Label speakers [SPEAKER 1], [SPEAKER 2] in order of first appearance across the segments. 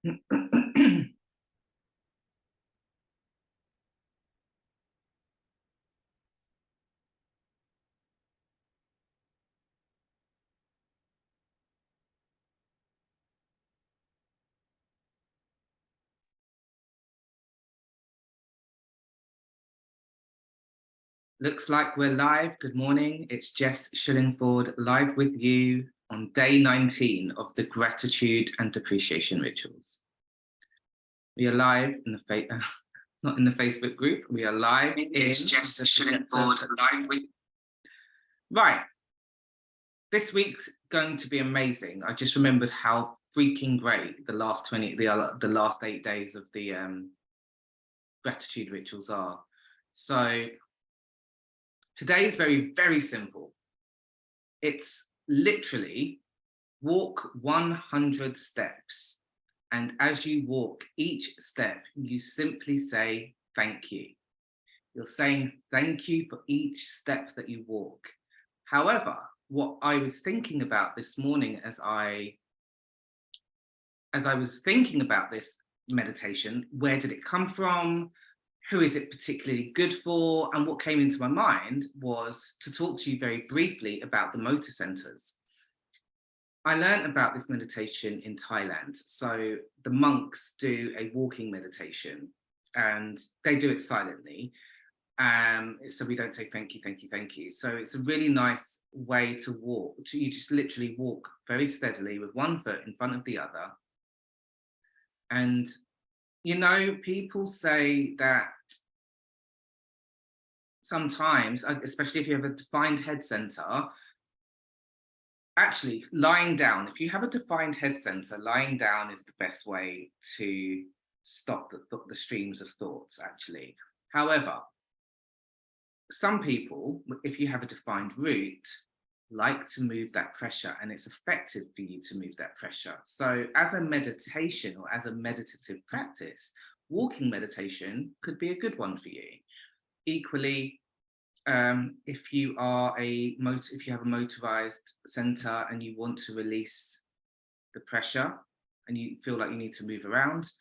[SPEAKER 1] Looks like we're live. Good morning. It's 𝗦𝗫𝗀𝗡 live with you on day 19 of the gratitude and appreciation rituals. We are live in the not in the Facebook group. We are live in 𝗦𝗫𝗀𝗡 live with. Right. This week's going to be amazing. I just remembered how freaking great the last 8 days of the gratitude rituals are. So today is very, very simple. It's literally walk 100 steps. And as you walk each step, you simply say, thank you. You're saying thank you for each step that you walk. However, what I was thinking about this morning as I was thinking about this meditation, where did it come from? Who is it particularly good for? And what came into my mind was to talk to you very briefly about the motor centers. I learned about this meditation in Thailand. So the monks do a walking meditation and they do it silently. So we don't say thank you, thank you, thank you. So it's a really nice way to walk. You just literally walk very steadily with one foot in front of the other. And you know, people say that sometimes, especially if you have a defined head center, actually lying down, if you have a defined head center, lying down is the best way to stop the streams of thoughts, actually. However, some people, if you have a defined root, like to move that pressure, and it's effective for you to move that pressure. So as a meditation or as a meditative practice, walking meditation could be a good one for you. Equally, if you have a motorized center and you want to release the pressure and you feel like you need to move around,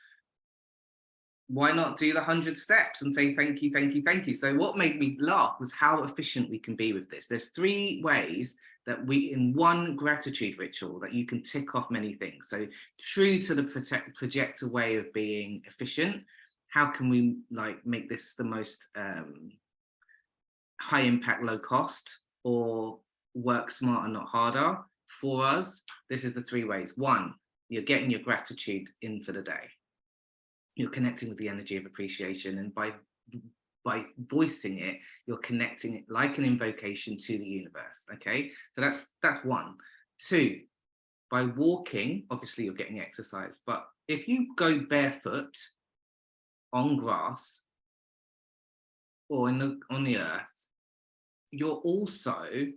[SPEAKER 1] why not do the 100 steps and say thank you, thank you, thank you? So what made me laugh was how efficient we can be with this. There's 3 ways that in one gratitude ritual that you can tick off many things. So true to the projector way of being efficient, how can we make this the most high impact, low cost, or work smarter, not harder for us? This is the 3 ways. 1, you're getting your gratitude in for the day. You're connecting with the energy of appreciation, and by voicing it, you're connecting it like an invocation to the universe. Okay, so that's 1. 2, by walking, obviously you're getting exercise, but if you go barefoot on grass or on the earth, you're also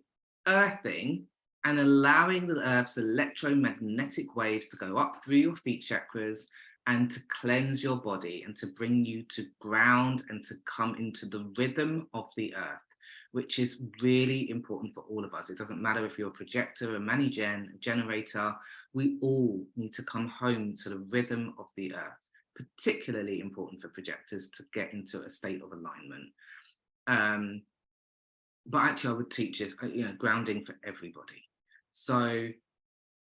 [SPEAKER 1] earthing and allowing the earth's electromagnetic waves to go up through your feet chakras and to cleanse your body and to bring you to ground and to come into the rhythm of the earth, which is really important for all of us. It doesn't matter if you're a projector, a 𝗦𝗫𝗀𝗃, a generator, we all need to come home to the rhythm of the earth. Particularly important for projectors to get into a state of alignment. But actually I would teach it, grounding for everybody. So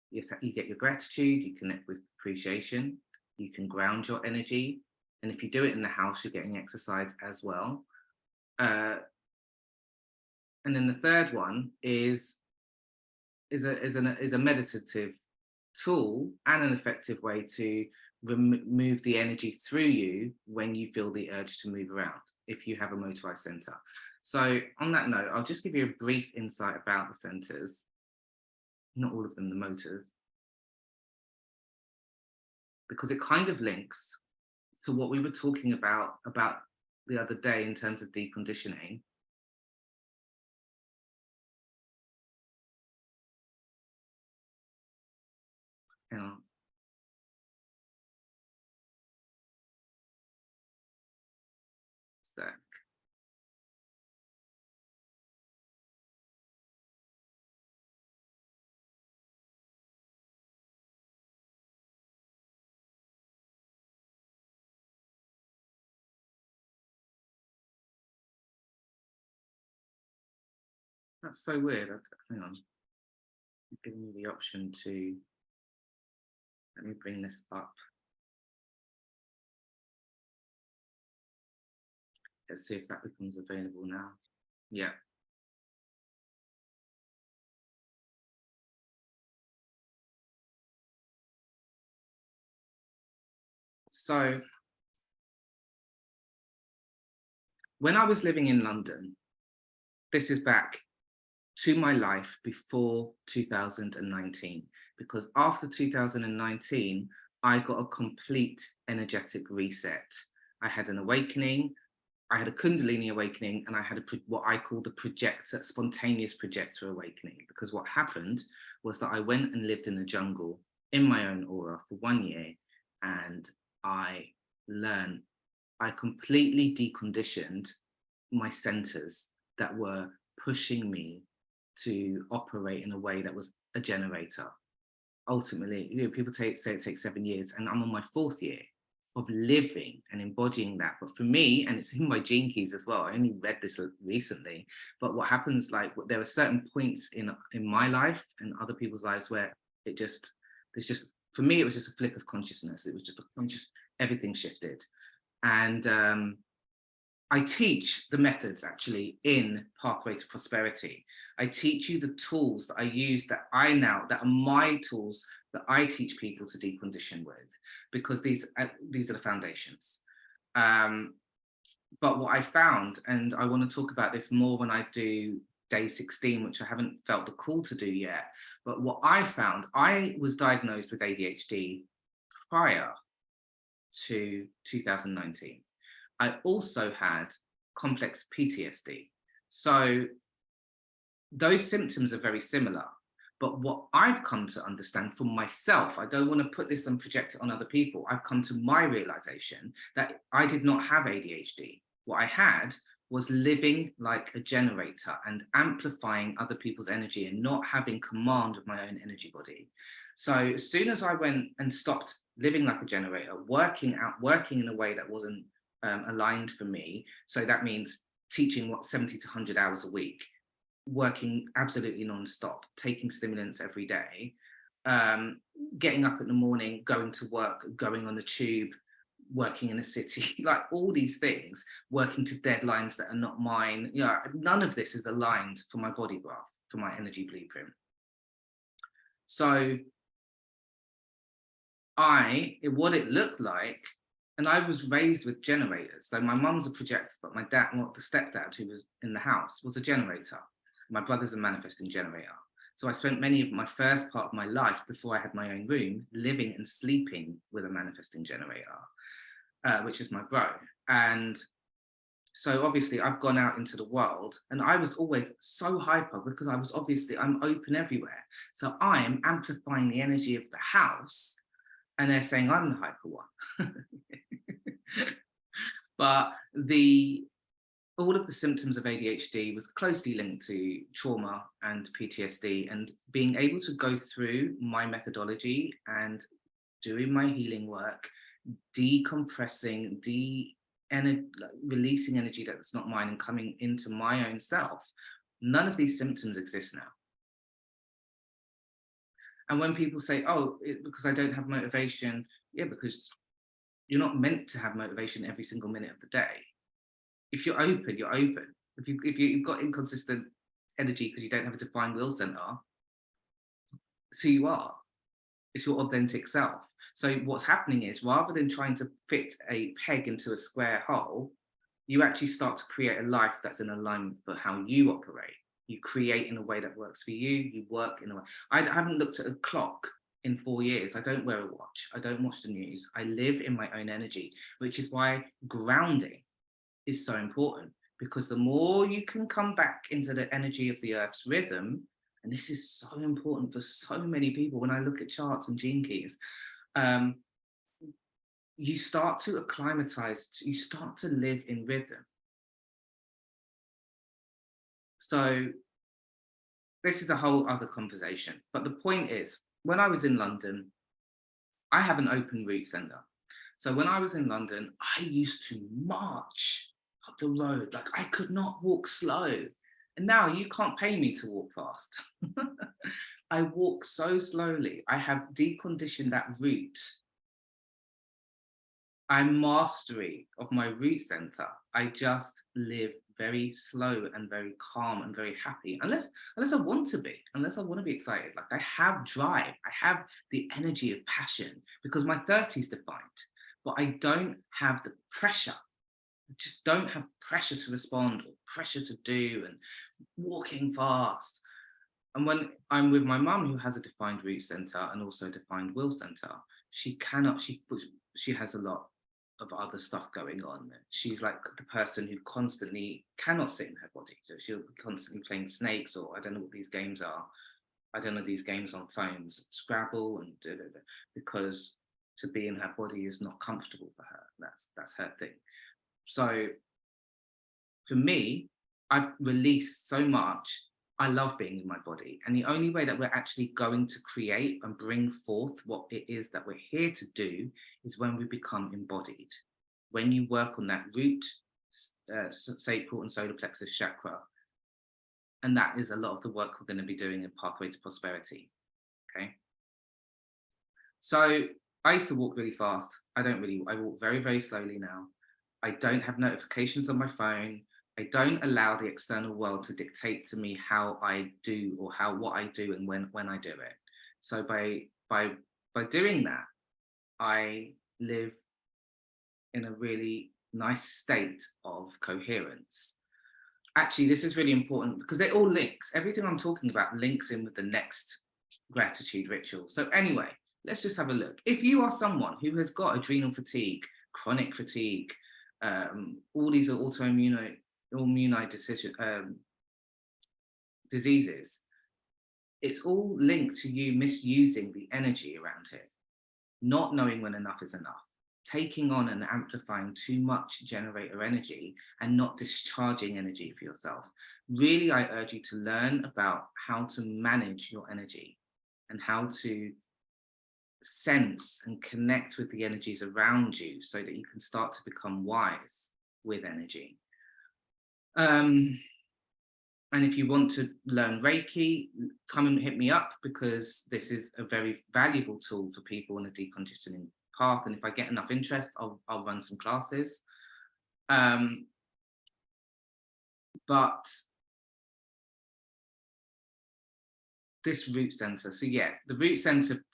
[SPEAKER 1] you get your gratitude, you connect with appreciation, you can ground your energy. And if you do it in the house, you're getting exercise as well. And then the third one is a meditative tool and an effective way to remove the energy through you when you feel the urge to move around, if you have a motorized center. So on that note, I'll just give you a brief insight about the centers, not all of them, the motors, because it kind of links to what we were talking about the other day in terms of deconditioning. Hang on. Sec. That's so weird. Hang on. You're giving me the option to, let me bring this up. Let's see if that becomes available now. Yeah. So when I was living in London, this is back to my life before 2019, because after 2019, I got a complete energetic reset. I had an awakening, I had a Kundalini awakening, and I had what I call the spontaneous projector awakening, because what happened was that I went and lived in the jungle in my own aura for 1 year, and I completely deconditioned my centers that were pushing me to operate in a way that was a generator. Ultimately, people say it takes 7 years, and I'm on my 4th year of living and embodying that. But for me, and it's in my gene keys as well, I only read this recently, but what happens, like, there are certain points in my life and other people's lives where for me, it was just a flip of consciousness. It was just everything shifted. And I teach the methods actually in Pathway to Prosperity. I teach you the tools that I use that are my tools that I teach people to decondition with, because these are the foundations. But what I found, and I want to talk about this more when I do day 16, which I haven't felt the call to do yet. But what I found, I was diagnosed with ADHD prior to 2019. I also had complex PTSD. So those symptoms are very similar. But what I've come to understand for myself, I don't want to put this and project it on other people. I've come to my realization that I did not have ADHD. What I had was living like a generator and amplifying other people's energy and not having command of my own energy body. So as soon as I went and stopped living like a generator, working in a way that wasn't aligned for me. So that means teaching 70 to 100 hours a week, working absolutely non-stop, taking stimulants every day, getting up in the morning, going to work, going on the tube, working in a city, like all these things, working to deadlines that are not mine. None of this is aligned for my body graph, for my energy blueprint. So what it looked like, and I was raised with generators. So my mum's a projector, but my dad, the stepdad who was in the house, was a generator. My brother's a manifesting generator. So I spent many of my first part of my life before I had my own room, living and sleeping with a manifesting generator, which is my bro. And so obviously I've gone out into the world, and I was always so hyper because I'm open everywhere. So I am amplifying the energy of the house, and they're saying I'm the hyper one. But all of the symptoms of ADHD was closely linked to trauma and PTSD, and being able to go through my methodology and doing my healing work, decompressing, releasing energy that's not mine and coming into my own self. None of these symptoms exist now. And when people say, oh, because I don't have motivation, yeah, because you're not meant to have motivation every single minute of the day. If you're open, you're open. If you've got inconsistent energy because you don't have a defined will center, it's who you are. It's your authentic self. So what's happening is, rather than trying to fit a peg into a square hole, you actually start to create a life that's in alignment for how you operate. You create in a way that works for you. You work in a way. I haven't looked at a clock in 4 years. I don't wear a watch. I don't watch the news. I live in my own energy, which is why grounding is so important, because the more you can come back into the energy of the earth's rhythm, and this is so important for so many people. When I look at charts and gene keys, you start to acclimatize, you start to live in rhythm. So this is a whole other conversation. But the point is, when I was in London, I have an open route center. So when I was in London, I used to march up the road. Like, I could not walk slow. And And now you can't pay me to walk fast. I walk so slowly. I have deconditioned that root. I'm mastery of my root center. I just live very slow and very calm and very happy. Unless I want to be, unless I want to be excited. Like, I have drive. I have the energy of passion, because my 30s defined, but I don't have the pressure. I just don't have pressure to respond or pressure to do and walking fast. And when I'm with my mum, who has a defined root center and also a defined will center, she has a lot of other stuff going on. She's like the person who constantly cannot sit in her body. So she'll be constantly playing snakes, or I don't know what these games are. I don't know these games on phones, Scrabble and because to be in her body is not comfortable for her. That's her thing. So for me, I've released so much. I love being in my body. And the only way that we're actually going to create and bring forth what it is that we're here to do is when we become embodied. When you work on that root, sacral and solar plexus chakra. And that is a lot of the work we're going to be doing in Pathway to Prosperity. Okay. So I used to walk really fast. I walk very, very slowly now. I don't have notifications on my phone. I don't allow the external world to dictate to me how I do or what I do and when I do it. So by doing that, I live in a really nice state of coherence. Actually, this is really important because they're all links. Everything I'm talking about links in with the next gratitude ritual. So anyway, let's just have a look. If you are someone who has got adrenal fatigue, chronic fatigue, all these are autoimmune diseases, it's all linked to you misusing the energy around here, not knowing when enough is enough, taking on and amplifying too much generator energy and not discharging energy for yourself. Really, I urge you to learn about how to manage your energy and how to sense and connect with the energies around you so that you can start to become wise with energy. And if you want to learn Reiki, come and hit me up, because this is a very valuable tool for people on a deconditioning path. And if I get enough interest, I'll run some classes. But this root center. So yeah, the root center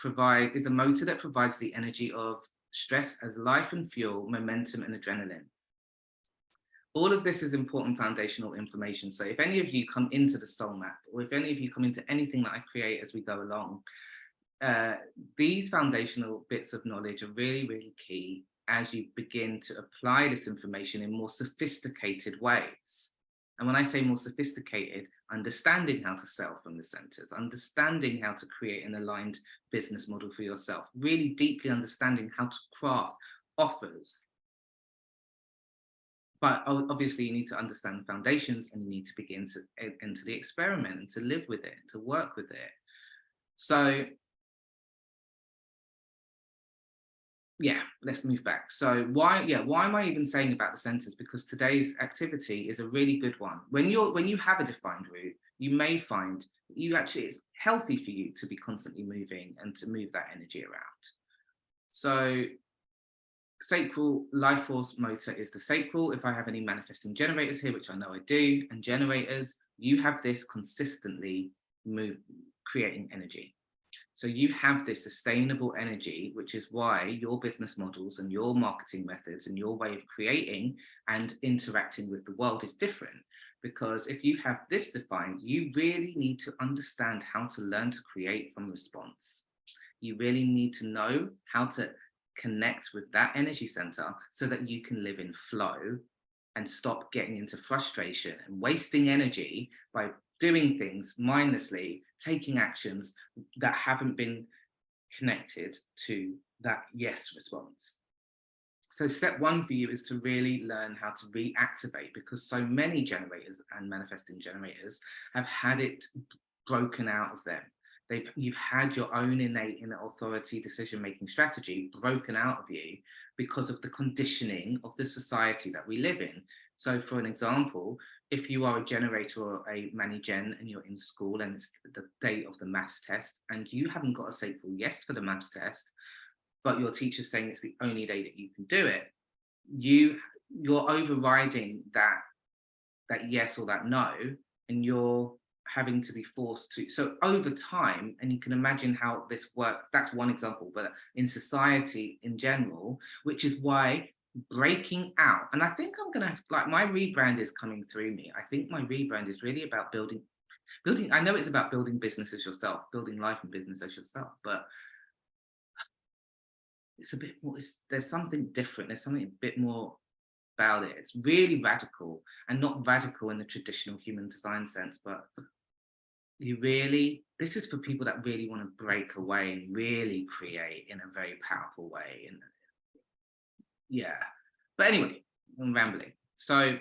[SPEAKER 1] is a motor that provides the energy of stress as life and fuel, momentum and adrenaline. All of this is important foundational information. So if any of you come into the soul map, or if any of you come into anything that I create as we go along, these foundational bits of knowledge are really, really key as you begin to apply this information in more sophisticated ways. And when I say more sophisticated, understanding how to sell from the centers, understanding how to create an aligned business model for yourself, really deeply understanding how to craft offers. But obviously you need to understand the foundations, and you need to begin to enter the experiment and to live with it, to work with it. So yeah, let's move back. So why am I even saying about the centers? Because today's activity is a really good one. When you have a defined route, you may find it's healthy for you to be constantly moving and to move that energy around. So sacral life force motor is the sacral. If I have any manifesting generators here, which I know I do, and generators, you have this consistently creating energy. So you have this sustainable energy, which is why your business models and your marketing methods and your way of creating and interacting with the world is different. Because if you have this defined, you really need to understand how to learn to create from response. You really need to know how to connect with that energy center so that you can live in flow and stop getting into frustration and wasting energy by doing things mindlessly, taking actions that haven't been connected to that yes response. So step one for you is to really learn how to reactivate, because so many generators and manifesting generators have had it broken out of them. You've had your own innate inner authority decision-making strategy broken out of you because of the conditioning of the society that we live in. So for an example, if you are a generator or a 𝗦𝗔𝗞𝗘 and you're in school and it's the day of the maths test and you haven't got a sateful yes for the maths test, but your teacher's saying it's the only day that you can do it, you're overriding that yes or that no, and you're having to be forced to. So over time, and you can imagine how this works, that's one example, but in society in general, which is why breaking out, and I think I'm gonna have, like, my rebrand is coming through me. I think my rebrand is really about building, I know it's about building business as yourself, building life and business as yourself, but it's a bit more, there's something different, there's something a bit more about it. It's really radical, and not radical in the traditional human design sense, but this is for people that really want to break away and really create in a very powerful way. And yeah, but anyway, I'm rambling. So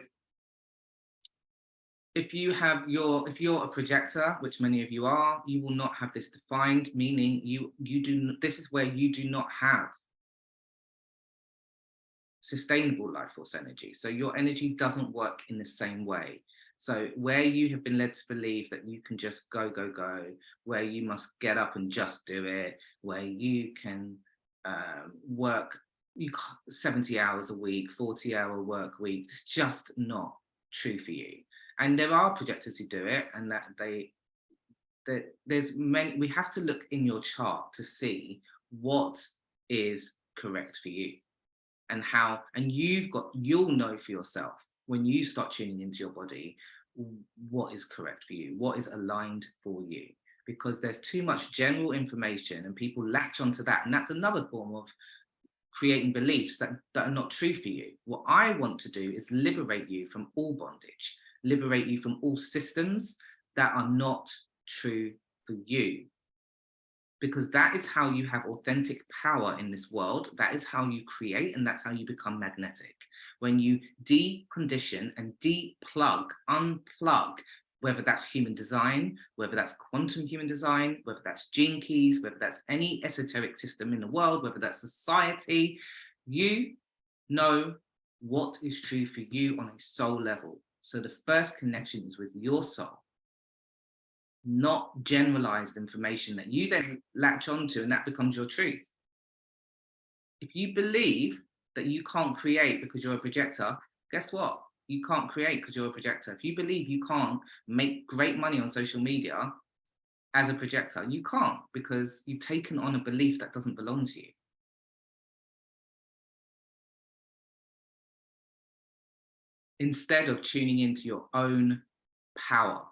[SPEAKER 1] if you're a projector, which many of you are, you will not have this defined, meaning this is where you do not have sustainable life force energy. So your energy doesn't work in the same way. So where you have been led to believe that you can just go, where you must get up and just do it, where you can work 70 hours a week, 40-hour work week, it's just not true for you. And there are projectors who do it, and there's many. We have to look in your chart to see what is correct for you. And how, and you'll know for yourself when you start tuning into your body, what is correct for you, what is aligned for you, because there's too much general information and people latch onto that. And that's another form of creating beliefs that are not true for you. What I want to do is liberate you from all bondage, liberate you from all systems that are not true for you. Because that is how you have authentic power in this world. That is how you create, and that's how you become magnetic. When you decondition and unplug, whether that's human design, whether that's quantum human design, whether that's gene keys, whether that's any esoteric system in the world, whether that's society, you know what is true for you on a soul level. So the first connection is with your soul, not generalized information that you then latch onto and that becomes your truth. If you believe that you can't create because you're a projector, guess what? You can't create because you're a projector. If you believe you can't make great money on social media as a projector, you can't, because you've taken on a belief that doesn't belong to you. Instead of tuning into your own power.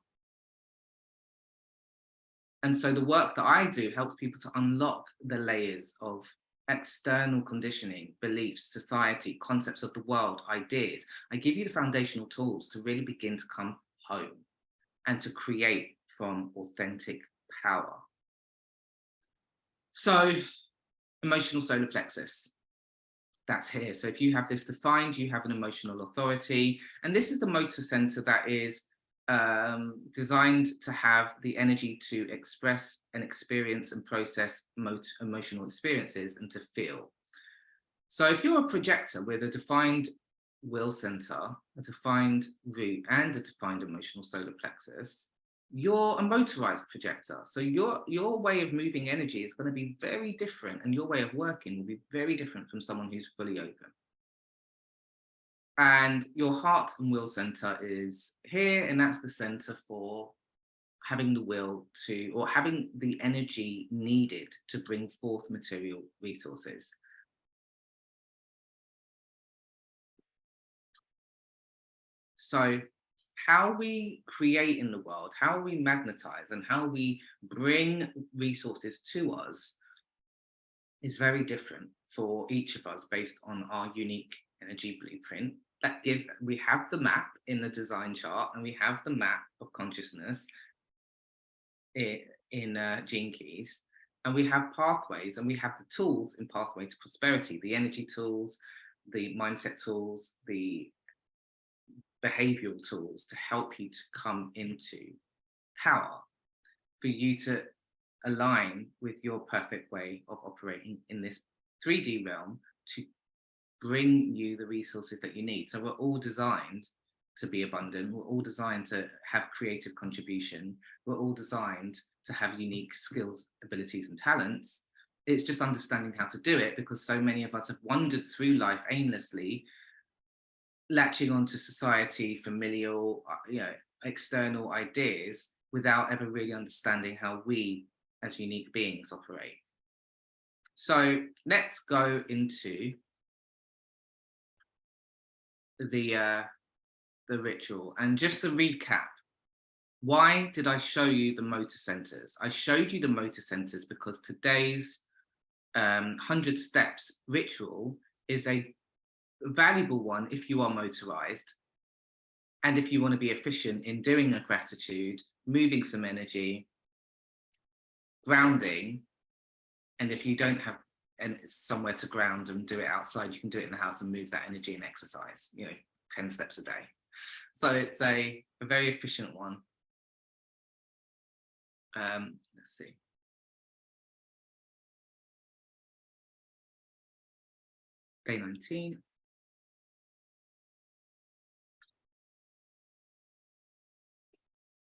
[SPEAKER 1] And so the work that I do helps people to unlock the layers of external conditioning, beliefs, society, concepts of the world, ideas. I give you the foundational tools to really begin to come home and to create from authentic power. So emotional solar plexus, that's here. So if you have this defined, you have an emotional authority. And this is the motor center that is designed to have the energy to express and experience and process emotional experiences and to feel. So if you're a projector with a defined will center, a defined root, and a defined emotional solar plexus, you're a motorized projector. So your way of moving energy is going to be very different, and your way of working will be very different from someone who's fully open. And your heart and will center is here, and that's the center for having the will to, or having the energy needed to bring forth material resources. So how we create in the world, how we magnetize, and how we bring resources to us is very different for each of us based on our unique energy blueprint. That gives, we have the map in the design chart, and we have the map of consciousness in Gene Keys, and we have pathways, and we have the tools in Pathway to Prosperity, the energy tools, the mindset tools, the behavioral tools to help you to come into power, for you to align with your perfect way of operating in this 3D realm to bring you the resources that you need. So we're all designed to be abundant. We're all designed to have creative contribution. We're all designed to have unique skills, abilities, and talents. It's just understanding how to do it, because so many of us have wandered through life aimlessly, latching onto society, familial, external ideas, without ever really understanding how we as unique beings operate. So let's go into the ritual. And just to recap, why did I show you the motor centers? I showed you the motor centers because today's 100 steps ritual is a valuable one if you are motorized, and if you want to be efficient in doing a gratitude, moving some energy, grounding. And if you don't have somewhere to ground and do it outside, you can do it in the house and move that energy and exercise, 10 steps a day. So it's a very efficient one. Let's see. Day 19.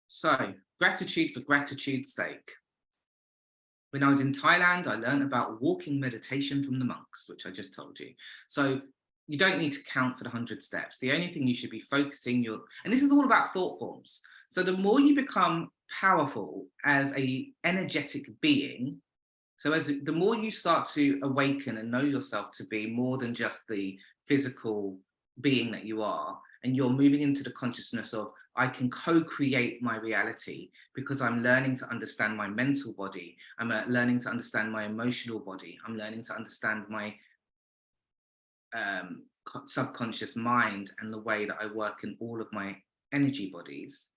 [SPEAKER 1] So, gratitude for gratitude's sake. When I was in Thailand, I learned about walking meditation from the monks, which I just told you. So you don't need to count for the 100 steps. The only thing you should be focusing and this is all about thought forms. So the more you become powerful as an energetic being, so the more you start to awaken and know yourself to be more than just the physical being that you are, and you're moving into the consciousness of, I can co-create my reality because I'm learning to understand my mental body. I'm learning to understand my emotional body. I'm learning to understand my subconscious mind and the way that I work in all of my energy bodies.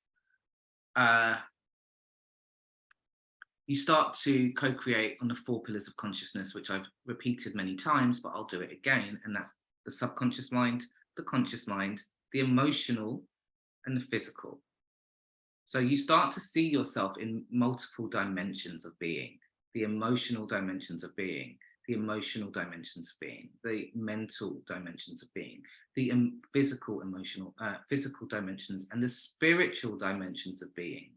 [SPEAKER 1] You start to co-create on the 4 pillars of consciousness, which I've repeated many times, but I'll do it again. And that's the subconscious mind, the conscious mind, the emotional, and the physical. So you start to see yourself in multiple dimensions of being: the emotional dimensions of being, the emotional dimensions of being, the mental dimensions of being, the physical dimensions, and the spiritual dimensions of being.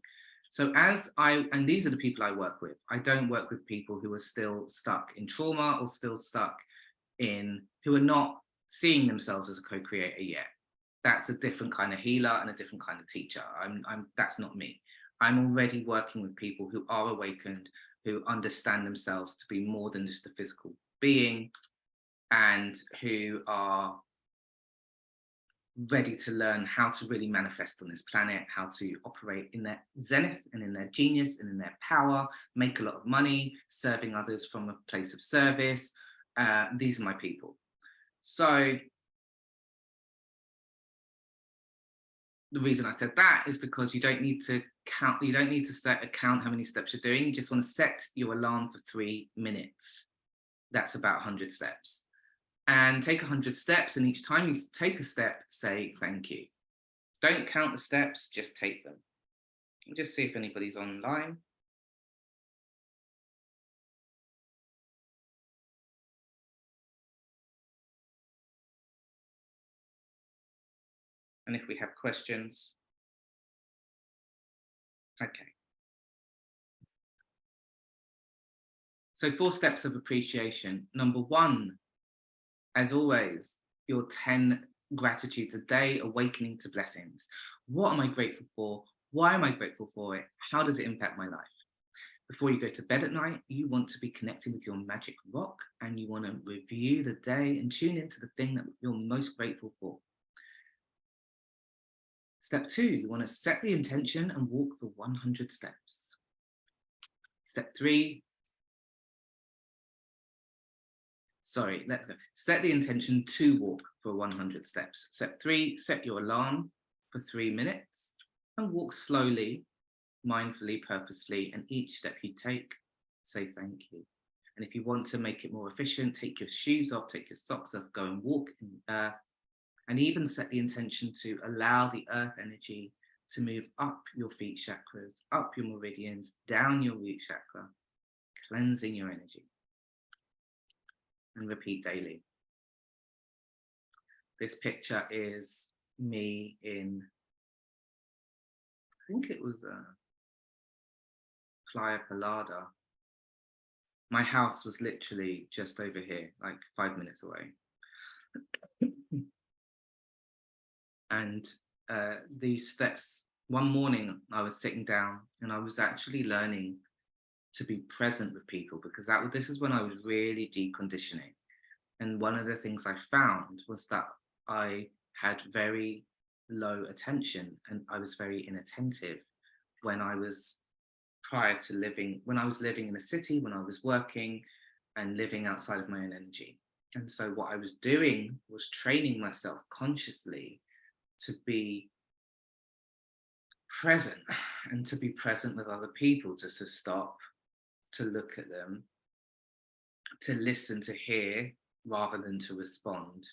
[SPEAKER 1] So and these are the people I work with. I don't work with people who are still stuck in trauma or still stuck who are not seeing themselves as a co-creator yet. That's a different kind of healer and a different kind of teacher. That's not me. I'm already working with people who are awakened, who understand themselves to be more than just a physical being, and who are ready to learn how to really manifest on this planet, how to operate in their zenith and in their genius and in their power, make a lot of money, serving others from a place of service. These are my people. So the reason I said that is because you don't need to count, you don't need to count how many steps you're doing. You just want to set your alarm for 3 minutes. That's about 100 steps. And take 100 steps, and each time you take a step, say thank you. Don't count the steps, just take them. And just see if anybody's online. And if we have questions. Okay. So 4 steps of appreciation. Number 1, as always, your 10 gratitudes a day, awakening to blessings. What am I grateful for? Why am I grateful for it? How does it impact my life? Before you go to bed at night, you want to be connecting with your magic rock, and you want to review the day and tune into the thing that you're most grateful for. Step 2, you want to set the intention and walk for 100 steps. Step 3, let's go. Set the intention to walk for 100 steps. Step 3, set your alarm for 3 minutes and walk slowly, mindfully, purposefully, and each step you take, say thank you. And if you want to make it more efficient, take your shoes off, take your socks off, go and walk in the earth, and even set the intention to allow the earth energy to move up your feet chakras, up your meridians, down your root chakra, cleansing your energy. And repeat daily. This picture is me in, I think it was 𝗦𝗁𝗘𝗦𝗘. My house was literally just over here, like 5 minutes away. And these steps, one morning I was sitting down and I was actually learning to be present with people, because this is when I was really deconditioning. And one of the things I found was that I had very low attention and I was very inattentive when I was when I was living in a city, when I was working and living outside of my own energy. And so what I was doing was training myself consciously to be present and to be present with other people, just to stop, to look at them, to listen, to hear, rather than to respond.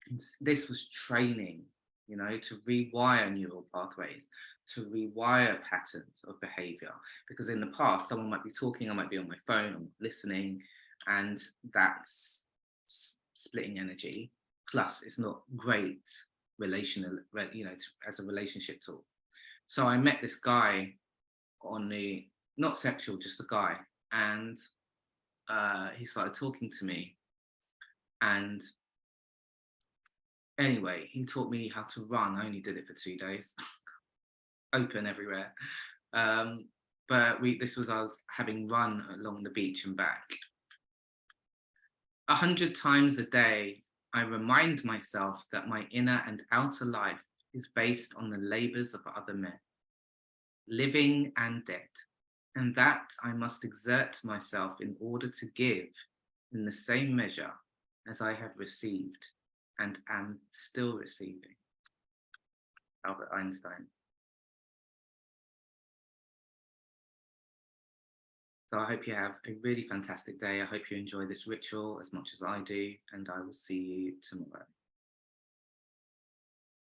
[SPEAKER 1] And this was training, you know, to rewire neural pathways, to rewire patterns of behavior. Because in the past, someone might be talking, I might be on my phone, I'm listening, and that's splitting energy. Plus, it's not great relational, you know, as a relationship tool. So I met this guy on the, not sexual, just a guy, and he started talking to me. And anyway, he taught me how to run. I only did it for 2 days, open everywhere. But I was having run along the beach and back. 100 times a day, I remind myself that my inner and outer life is based on the labors of other men, living and dead, and that I must exert myself in order to give in the same measure as I have received and am still receiving. Albert Einstein. So I hope you have a really fantastic day. I hope you enjoy this ritual as much as I do, and I will see you tomorrow.